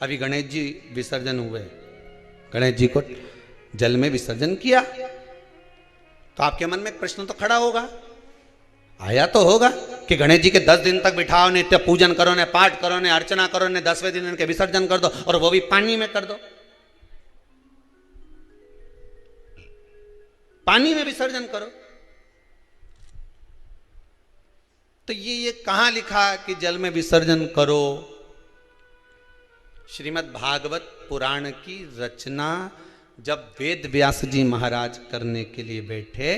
अभी गणेश जी विसर्जन हुए, गणेश जी को जल में विसर्जन किया, तो आपके मन में एक प्रश्न तो खड़ा होगा, आया तो होगा कि गणेश जी के 10 दिन तक बिठाओ, नित्य पूजन करो, ने पाठ करो, ने अर्चना करो, ने 10वें दिन इनके विसर्जन कर दो, और वो भी पानी में कर दो, पानी में विसर्जन करो। तो ये कहां लिखा कि जल में विसर्जन करो? श्रीमद् भागवत पुराण की रचना जब वेद व्यास जी महाराज करने के लिए बैठे,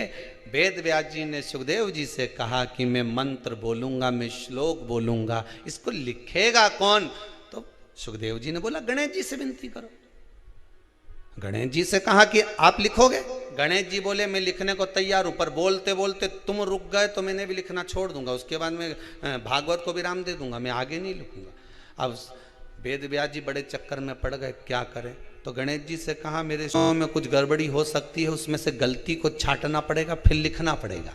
वेद व्यास जी ने सुखदेव जी से कहा कि मैं मंत्र बोलूंगा, मैं श्लोक बोलूंगा, इसको लिखेगा कौन? तो सुखदेव जी ने बोला गणेश जी से विनती करो। गणेश जी से कहा कि आप लिखोगे? गणेश जी बोले मैं लिखने को तैयार हूं, पर बोलते बोलते तुम रुक गए तो मैंने भी लिखना छोड़ दूंगा, उसके बाद मैं भागवत को विराम दे दूंगा, मैं आगे नहीं लिखूंगा। अब वेद व्यास जी बड़े चक्कर में पड़ गए, क्या करें? तो गणेश जी से कहा मेरे शो में कुछ गड़बड़ी हो सकती है, उसमें से गलती को छांटना पड़ेगा, फिर लिखना पड़ेगा।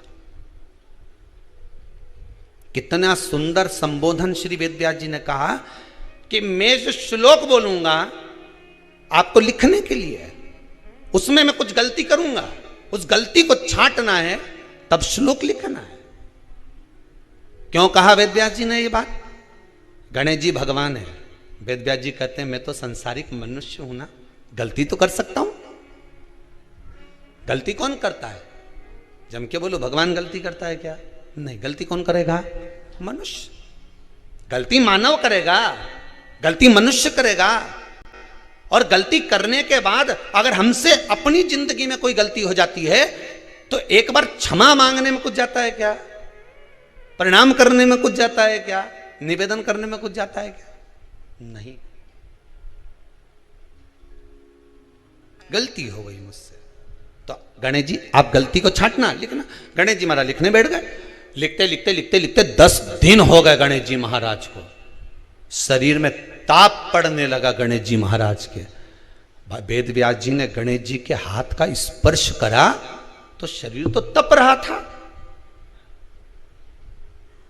कितना सुंदर संबोधन श्री वेद व्यास जी ने कहा कि मैं जो श्लोक बोलूंगा आपको लिखने के लिए है, उसमें मैं कुछ गलती करूंगा, उस गलती को छांटना है, तब श्लोक लिखना है। क्यों कहा वेद व्यास जी ने ये बात? गणेश जी भगवान है, वेद व्यास जी कहते हैं मैं तो संसारिक मनुष्य हूं ना, गलती तो कर सकता हूं। गलती कौन करता है? जम के बोलो भगवान गलती करता है क्या? नहीं, गलती कौन करेगा? मनुष्य। गलती मानव करेगा, गलती मनुष्य करेगा। और गलती करने के बाद अगर हमसे अपनी जिंदगी में कोई गलती हो जाती है तो एक बार क्षमा मांगने में कुछ जाता है क्या? प्रणाम करने में कुछ जाता है क्या? निवेदन करने में कुछ जाता है क्या? नहीं। गलती हो गई मुझसे, तो गणेश जी आप गलती को छांटना, लिखना। गणेश जी महाराज लिखने बैठ गए, लिखते लिखते लिखते लिखते 10 दिन हो गए गणेश जी महाराज को। शरीर में ताप पड़ने लगा गणेश जी महाराज के। वेद व्यास जी ने गणेश जी के हाथ का स्पर्श करा तो शरीर तो तप रहा था।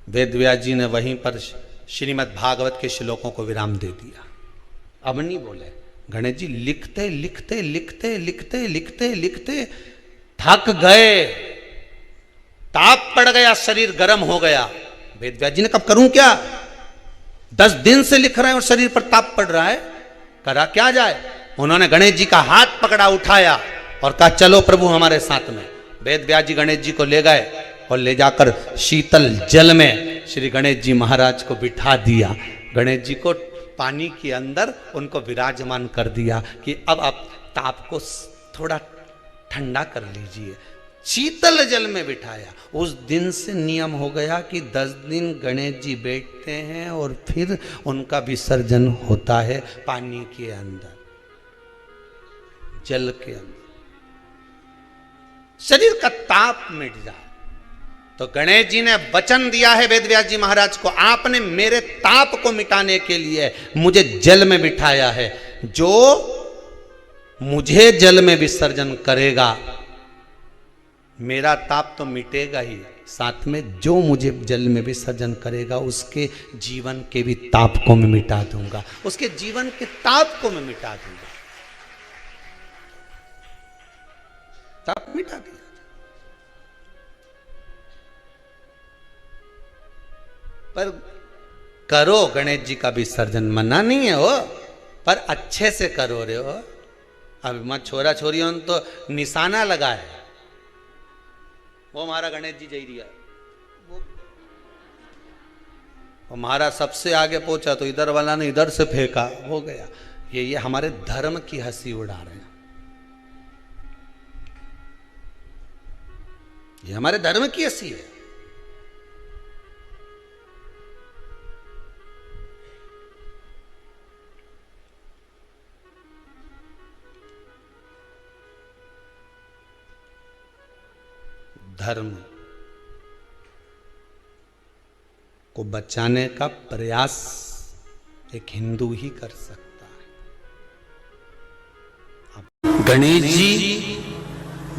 वेद व्यास जी ने वहीं पर श्रीमद् भागवत के श्लोकों को विराम दे दिया, अब नहीं बोले। गणेश जी लिखते लिखते लिखते लिखते लिखते लिखते थक गए, ताप पड़ गया, शरीर गर्म हो गया। वेद व्यास जी ने कब करूं क्या? 10 दिन से लिख रहे हैं और शरीर पर ताप पड़ रहा है, करा क्या जाए? उन्होंने गणेश जी का हाथ पकड़ा, उठाया और कहा चलो प्रभु हमारे साथ में। वेद व्यास जी गणेश जी को ले गए और ले जाकर शीतल जल में श्री गणेश जी महाराज को बिठा दिया। गणेश जी को पानी के अंदर उनको विराजमान कर दिया कि अब आप ताप को थोड़ा ठंडा कर लीजिए। शीतल जल में बिठाया। उस दिन से नियम हो गया कि 10 दिन गणेश जी बैठते हैं और फिर उनका विसर्जन होता है पानी के अंदर, जल के अंदर, शरीर का ताप मिट जाए। तो गणेश जी ने वचन दिया है वेद व्यास जी महाराज को, आपने मेरे ताप को मिटाने के लिए मुझे जल में बिठाया है। जो मुझे जल में विसर्जन करेगा मेरा ताप तो मिटेगा ही, साथ में जो मुझे जल में विसर्जन करेगा उसके जीवन के भी ताप को मैं मिटा दूंगा, उसके जीवन के ताप को मैं मिटा दूंगा। ताप मिटा दिया। पर करो गणेश जी का विसर्जन, मना नहीं है हो, पर अच्छे से करो रे हो। अब मैं छोरा छोरियों तो निशाना लगाए, वो हमारा गणेश जी जई दिया, वो हमारा सबसे आगे पहुंचा तो इधर वाला ने इधर से फेंका, हो गया। ये हमारे धर्म की हंसी उड़ा रहे हैं, ये हमारे धर्म की हंसी है। धर्म को बचाने का प्रयास एक हिंदू ही कर सकता है। गणेश जी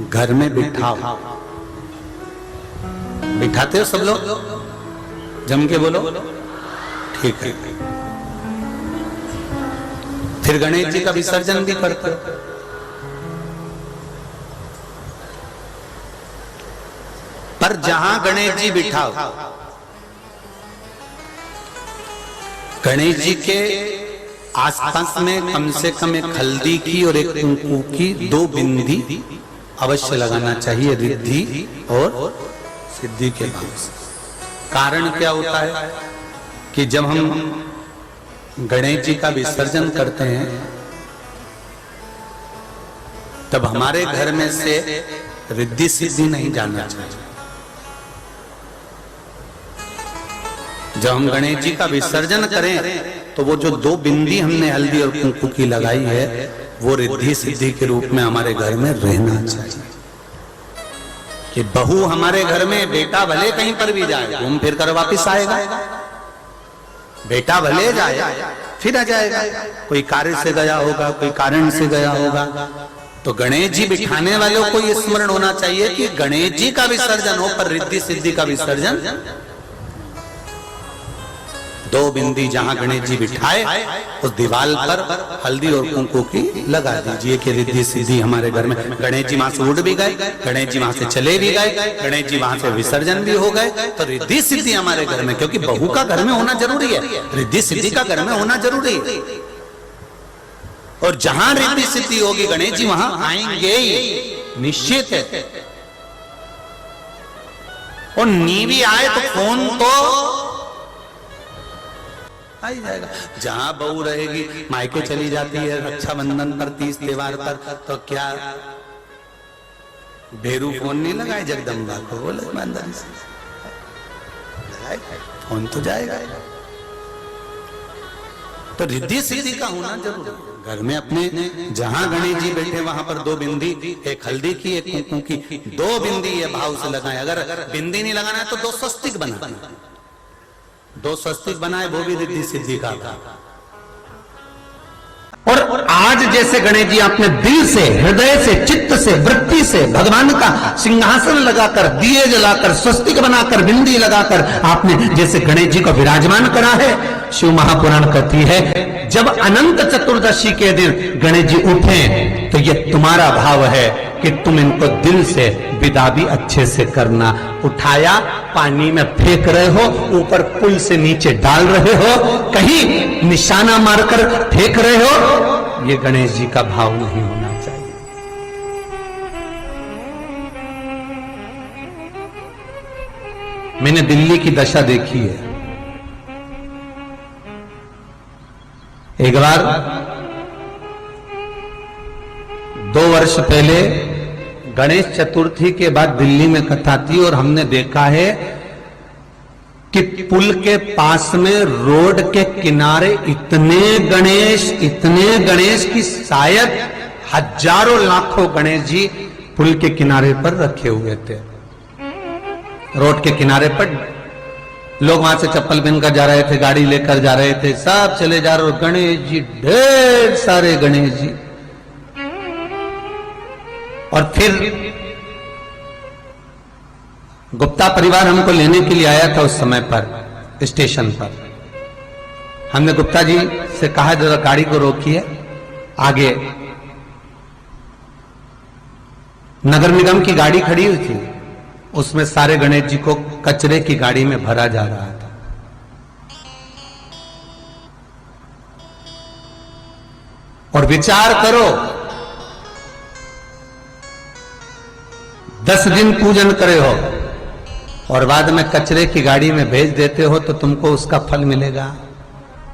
घर में बिठाओ, बिठाते हो सब लोग? जम के बोलो, ठीक है। फिर गणेश जी का विसर्जन भी करते हो। पर जहां गणेश जी बिठाओ, गणेश जी के आसपास में कम से कम एक हल्दी की और एक कुंकू की 2 बिंदी अवश्य लगाना चाहिए, रिद्धि और सिद्धि के भाव से। कारण क्या होता है कि जब हम गणेश जी का विसर्जन करते हैं तब हमारे घर में से रिद्धि सिद्धि नहीं जाना चाहिए। जब हम गणेश जी का विसर्जन करें तो वो जो 2 बिंदी हमने हल्दी और कुंकू की लगाई है वो रिद्धि सिद्धि के रूप में हमारे घर में रहना चाहिए। कि बहू हमारे घर में, बेटा भले कहीं पर भी जाए घूम फिर कर वापिस आएगा, बेटा भले जाए फिर आ जाएगा, कोई कार्य से गया होगा, कोई कारण से गया होगा। तो गणेश जी बिठाने वालों को ये स्मरण होना चाहिए कि गणेश जी का विसर्जन हो पर रिद्धि सिद्धि का विसर्जन। 2 बिंदी जहां गणेश जी बिठाए उस दीवार पर हल्दी और कुंकू की लगा दीजिए कि रिद्धि सिद्धि हमारे घर में। गणेश जी वहां से उड़ भी गए, गणेश जी वहां से चले भी गए, गणेश जी वहां से विसर्जन भी हो गए, तो रिद्धि सिद्धि हमारे घर में, क्योंकि बहू का घर में होना जरूरी है, रिद्धि सिद्धि का घर में होना जरूरी है। और जहां रिद्धि सिद्धि होगी गणेश जी वहां आएंगे ही, निश्चित है। और नी भी आए तो फोन तो आ ही जाएगा। जहां बहू रहेगी, मायके चली जाती है रक्षाबंधन पर, 30 त्योहार पर, तो क्या भेरू फोन नहीं लगाए जगदम्बा को? बोले ईमानदारी से फोन तो जाएगा। तो रिद्धि सिद्धि का होना जरूरी है। घर में अपने जहां गणेश जी बैठे वहां पर 2 बिंदी, एक हल्दी की एक कुंकू की, 2 बिंदी ये भाव से लगाए। अगर बिंदी नहीं लगाना है तो 2 स्वस्तिक बनाए, 2 स्वस्तिक बनाए, वो भी रिद्धि सिद्धि का। और आज जैसे गणेश जी आपने दिल से, हृदय से, चित्त से, वृत्ति से भगवान का सिंहासन लगाकर, दिए जलाकर, स्वस्तिक बनाकर, बिंदी लगाकर आपने जैसे गणेश जी को विराजमान करा है, शिव महापुराण कहती है जब अनंत चतुर्दशी के दिन गणेश जी उठे तो ये तुम्हारा भाव है कि तुम इनको दिल से विदा भी अच्छे से करना। उठाया, पानी में फेंक रहे हो, ऊपर पुल से नीचे डाल रहे हो, कहीं निशाना मारकर फेंक रहे हो, ये गणेश जी का भाव नहीं होना चाहिए। मैंने दिल्ली की दशा देखी है। एक बार 2 वर्ष पहले गणेश चतुर्थी के बाद दिल्ली में कथा थी और हमने देखा है कि पुल के पास में रोड के किनारे इतने गणेश की शायद हजारों लाखों गणेश जी पुल के किनारे पर रखे हुए थे। रोड के किनारे पर लोग वहां से चप्पल पहनकर जा रहे थे, गाड़ी लेकर जा रहे थे, सब चले जा रहे, गणेश जी, ढेर सारे गणेश जी। और फिर गुप्ता परिवार हमको लेने के लिए आया था उस समय पर स्टेशन पर। हमने गुप्ता जी से कहा जरा गाड़ी को रोकिए, आगे नगर निगम की गाड़ी खड़ी हुई थी, उसमें सारे गणेश जी को कचरे की गाड़ी में भरा जा रहा था। और विचार करो, 10 दिन पूजन करे हो और बाद में कचरे की गाड़ी में भेज देते हो तो तुमको उसका फल मिलेगा।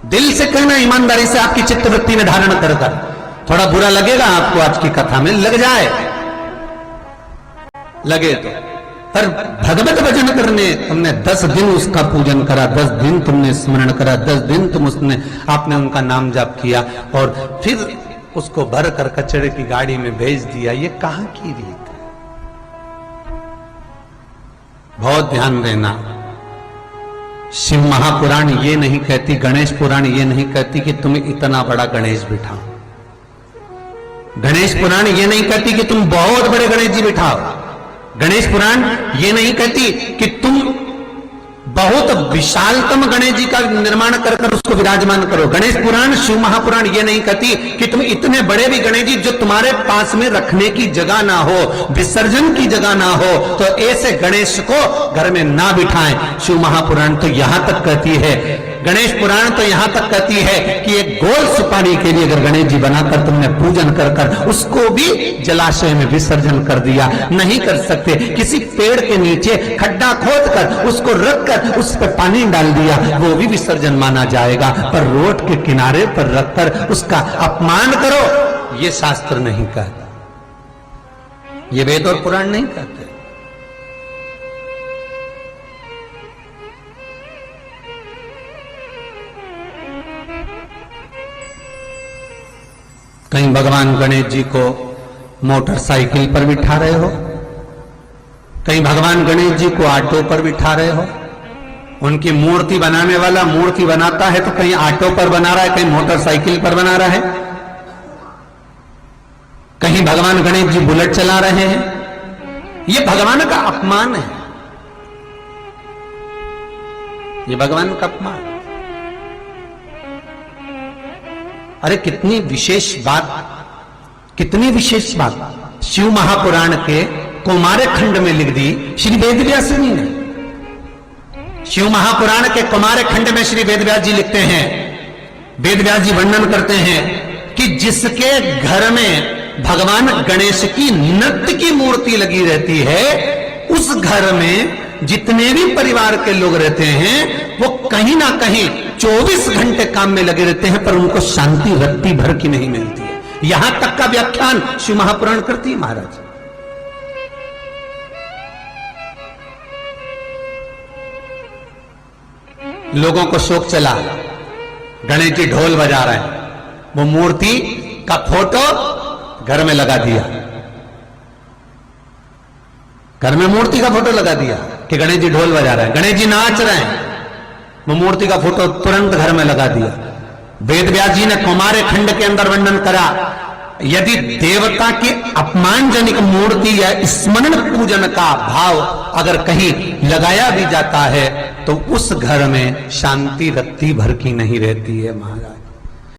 दिल से कहना, ईमानदारी से आपकी चित्तवृत्ति में धारण कर कर। थोड़ा बुरा लगेगा आपको आज की कथा में, लग जाए, लगे तो, पर भगवत भजन करने तुमने 10 दिन उसका पूजन करा, 10 दिन तुमने स्मरण करा, 10 दिन तुम आपने उनका नाम जाप किया और फिर उसको भर कर कचरे की गाड़ी में भेज दिया। ये कहां की रीत है? बहुत ध्यान देना। शिव महापुराण ये नहीं कहती, गणेश पुराण ये नहीं कहती कि तुम इतना बड़ा गणेश बिठाओ। गणेश पुराण ये नहीं कहती कि तुम बहुत बड़े गणेश जी बिठाओ। गणेश पुराण ये नहीं कहती कि तुम बहुत विशालतम गणेश जी का निर्माण कर कर उसको विराजमान करो। गणेश पुराण, शिव महापुराण ये नहीं कहती कि तुम इतने बड़े भी गणेश जी जो तुम्हारे पास में रखने की जगह ना हो, विसर्जन की जगह ना हो, तो ऐसे गणेश को घर में ना बिठाएं। शिव महापुराण तो यहां तक कहती है, गणेश पुराण तो यहां तक कहती है कि एक गोल सुपारी के लिए अगर गणेश जी बनाकर तुमने पूजन कर कर उसको भी जलाशय में विसर्जन कर दिया, नहीं कर सकते। किसी पेड़ के नीचे खड्डा खोद कर उसको रख कर उस पर पानी डाल दिया, वो भी विसर्जन माना जाएगा। पर रोड के किनारे पर रखकर उसका अपमान करो, ये शास्त्र नहीं कहता, ये वेद और पुराण नहीं कहते। कहीं भगवान गणेश जी को मोटरसाइकिल पर बिठा रहे हो, कहीं भगवान गणेश जी को ऑटो पर बिठा रहे हो। उनकी मूर्ति बनाने वाला मूर्ति बनाता है तो कहीं ऑटो पर बना रहा है, कहीं मोटरसाइकिल पर बना रहा है, कहीं भगवान गणेश जी बुलेट चला रहे हैं। यह भगवान का अपमान है, ये भगवान का अपमान। अरे कितनी विशेष बात, कितनी विशेष बात शिव महापुराण के कुमार खंड में लिख दी श्री वेदव्यास जी ने। शिव महापुराण के कुमार खंड में श्री वेदव्यास जी लिखते हैं, वेदव्यास जी वर्णन करते हैं कि जिसके घर में भगवान गणेश की नृत्य की मूर्ति लगी रहती है, उस घर में जितने भी परिवार के लोग रहते हैं वो कहीं ना कहीं 24 घंटे काम में लगे रहते हैं, पर उनको शांति रत्ती भर की नहीं मिलती है। यहां तक का व्याख्यान शिव महापुराण करती है महाराज। लोगों को शौक चला, गणेश जी ढोल बजा रहे हैं, वो मूर्ति का फोटो घर में लगा दिया, घर में मूर्ति का फोटो लगा दिया कि गणेश जी ढोल बजा रहे हैं, गणेश जी नाच रहे हैं, वो मूर्ति का फोटो तुरंत घर में लगा दिया। वेदव्यास जी ने कुमार खंड के अंदर वर्णन करा, यदि देवता की अपमानजनक मूर्ति या स्मरण पूजन का भाव अगर कहीं लगाया भी जाता है तो उस घर में शांति रत्ती भर की नहीं रहती है महाराज।